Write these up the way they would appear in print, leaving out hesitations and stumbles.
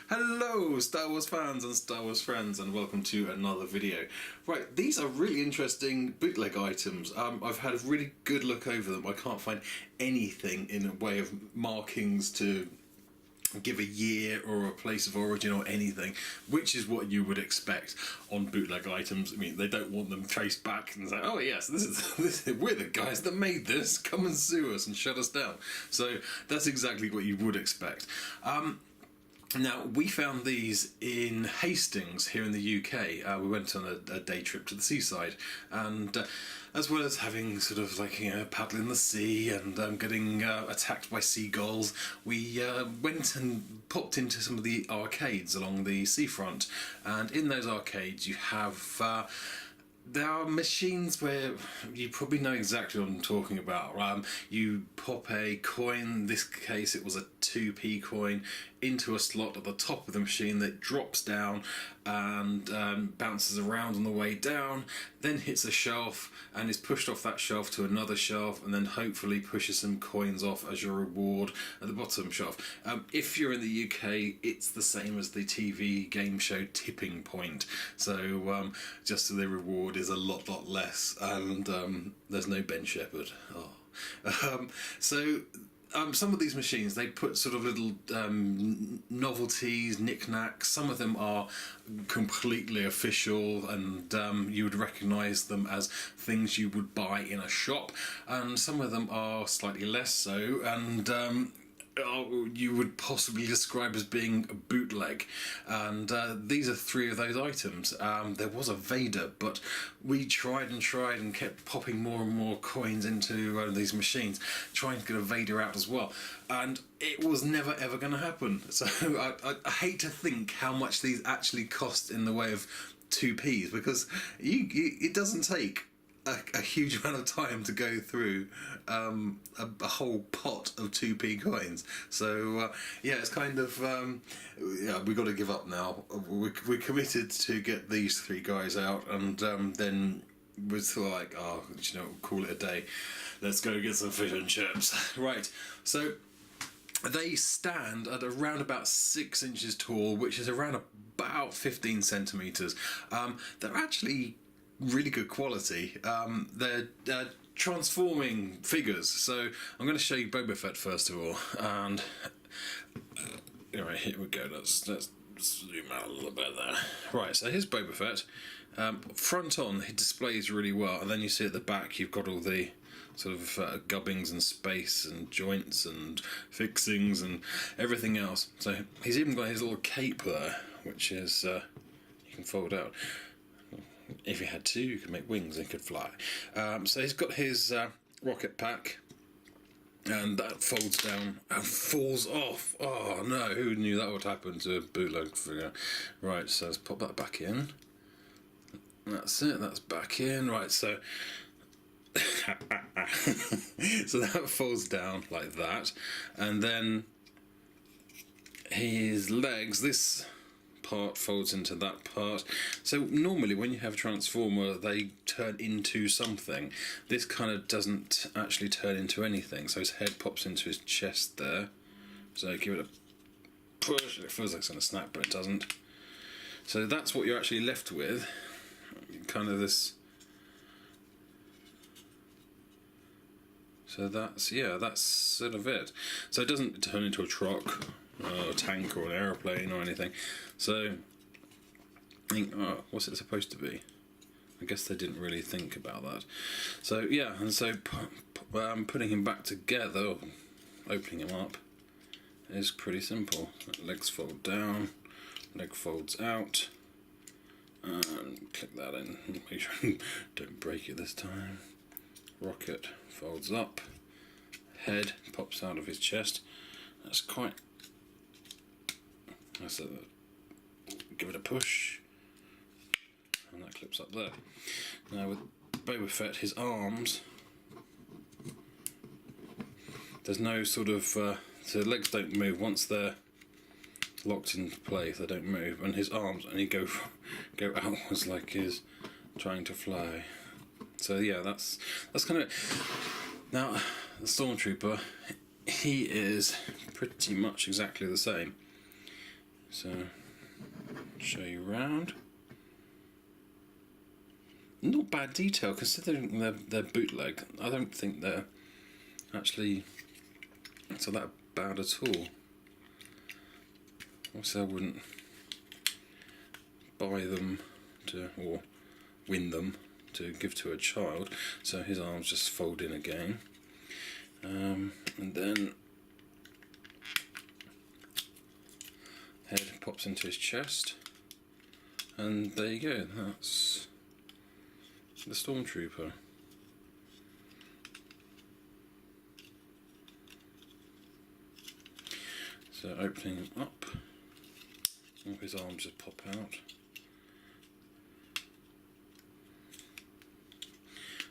Hello Star Wars fans and Star Wars friends, and welcome to another video. Right, these are really interesting bootleg items. I've had a really good look over them. I can't find anything in a way of markings to give a year or a place of origin or anything, which is what you would expect on bootleg items. I mean, they don't want them traced back and say, oh yes, we're the guys that made this, come and sue us and shut us down. So that's exactly what you would expect. Now, we found these in Hastings here in the UK. We went on a day trip to the seaside, and as well as having sort of like, paddle in the sea and getting attacked by seagulls, we went and popped into some of the arcades along the seafront. And in those arcades you have there are machines where you probably know exactly what I'm talking about. You pop a coin, in this case it was a 2p coin, into a slot at the top of the machine that drops down and bounces around on the way down, then hits a shelf and is pushed off that shelf to another shelf, and then hopefully pushes some coins off as your reward at the bottom shelf. If you're in the UK, it's the same as the TV game show Tipping Point, so just so the reward is a lot less, and there's no Ben Shepherd. Some of these machines, they put sort of little novelties, knickknacks. Some of them are completely official, and you would recognise them as things you would buy in a shop, and some of them are slightly less so, and you would possibly describe as being a bootleg. And these are three of those items. There was a Vader, but we tried and kept popping more and more coins into these machines, trying to get a Vader out as well, and it was never ever going to happen. So I hate to think how much these actually cost in the way of 2p's, because it doesn't take a huge amount of time to go through a whole pot of 2p coins. So it's kind of we've got to give up now. We're committed to get these three guys out, and then we're sort of like, we'll call it a day. Let's go get some fish and chips. Right, so they stand at around about 6 inches tall, which is around about 15 centimetres. They're actually really good quality. They're transforming figures. So I'm going to show you Boba Fett first of all, and alright, here we go. Let's zoom out a little bit there. Right, so here's Boba Fett. Front on, he displays really well, and then you see at the back you've got all the sort of gubbings and space and joints and fixings and everything else. So he's even got his little cape there, which is you can fold out. If you had to, you could make wings and could fly. So he's got his rocket pack, and that folds down and falls off. Oh no, who knew that would happen to a bootleg figure? Right, so let's pop that back in. That's it, that's back in. Right, so so that falls down like that, and then his legs, this part folds into that part. So normally when you have a transformer, they turn into something. This kind of doesn't actually turn into anything. So his head pops into his chest there. So give it a push. It feels like it's going to snap, but it doesn't. So that's what you're actually left with. Kind of this. So that's sort of it. So it doesn't turn into a truck, a tank or an aeroplane or anything. So I think, what's it supposed to be? I guess they didn't really think about that. So and so putting him back together, or opening him up, is pretty simple. Legs fold down, leg folds out, and click that in. Make sure you don't break it this time. Rocket folds up, head pops out of his chest. That's give it a push, and that clips up there. Now with Boba Fett, his arms, there's no sort of so the legs don't move once they're locked into place. They don't move, and his arms only go outwards like he's trying to fly. So that's kind of it. Now the Stormtrooper, he is pretty much exactly the same. So, show you around. Not bad detail considering they're bootleg. I don't think they're actually so that bad at all. Also, I wouldn't buy them or win them to give to a child. So his arms just fold in again, and then head pops into his chest, and there you go. That's the Stormtrooper. So opening him up, all his arms just pop out.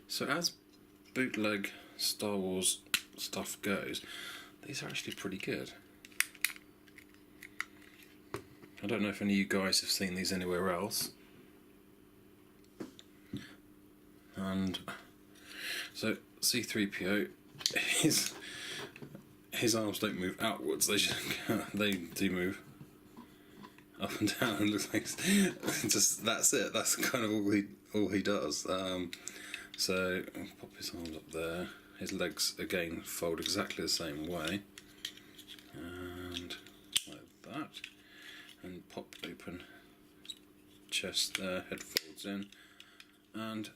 So as bootleg Star Wars stuff goes, these are actually pretty good. I don't know if any of you guys have seen these anywhere else. And so C-3PO, his arms don't move outwards, they do move up and down. It looks like just that's it. That's kind of all he does. So I'll pop his arms up there. His legs again fold exactly the same way, and like that, and pop open his chest there. Head folds in, and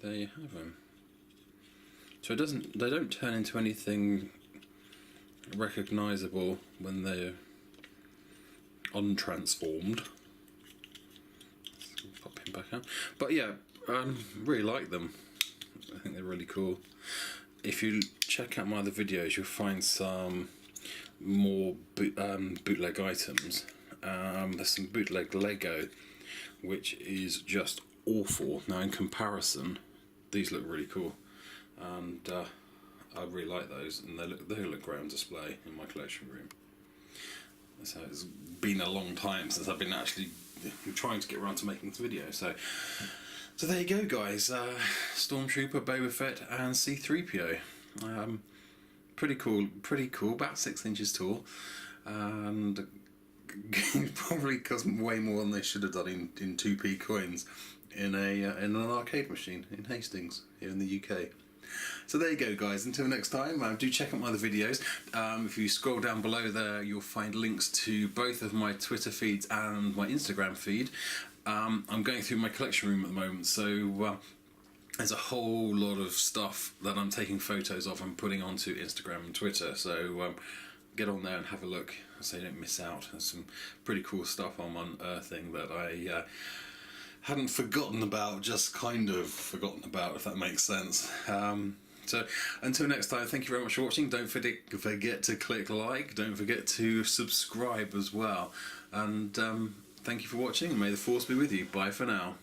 there you have him. So they don't turn into anything recognisable when they're untransformed. Pop him back out. But yeah, really like them. I think they're really cool. If you check out my other videos, you'll find some more bootleg items. There's some bootleg Lego, which is just awful. Now in comparison, these look really cool, and I really like those, and they look great on display in my collection room. So it's been a long time since I've been actually trying to get around to making this video. So there you go, guys. Stormtrooper, Boba Fett, and C-3PO. Pretty cool. About 6 inches tall, and probably cost way more than they should have done in 2p coins in an arcade machine in Hastings here in the UK. So there you go, guys. Until next time, do check out my other videos. If you scroll down below there, you'll find links to both of my Twitter feeds and my Instagram feed. I'm going through my collection room at the moment, so there's a whole lot of stuff that I'm taking photos of and putting onto Instagram and Twitter. So get on there and have a look so you don't miss out. There's some pretty cool stuff I'm unearthing that I hadn't forgotten about, just kind of forgotten about, if that makes sense. So until next time, thank you very much for watching. Don't forget to click like, don't forget to subscribe as well, and thank you for watching, and may the force be with you. Bye for now.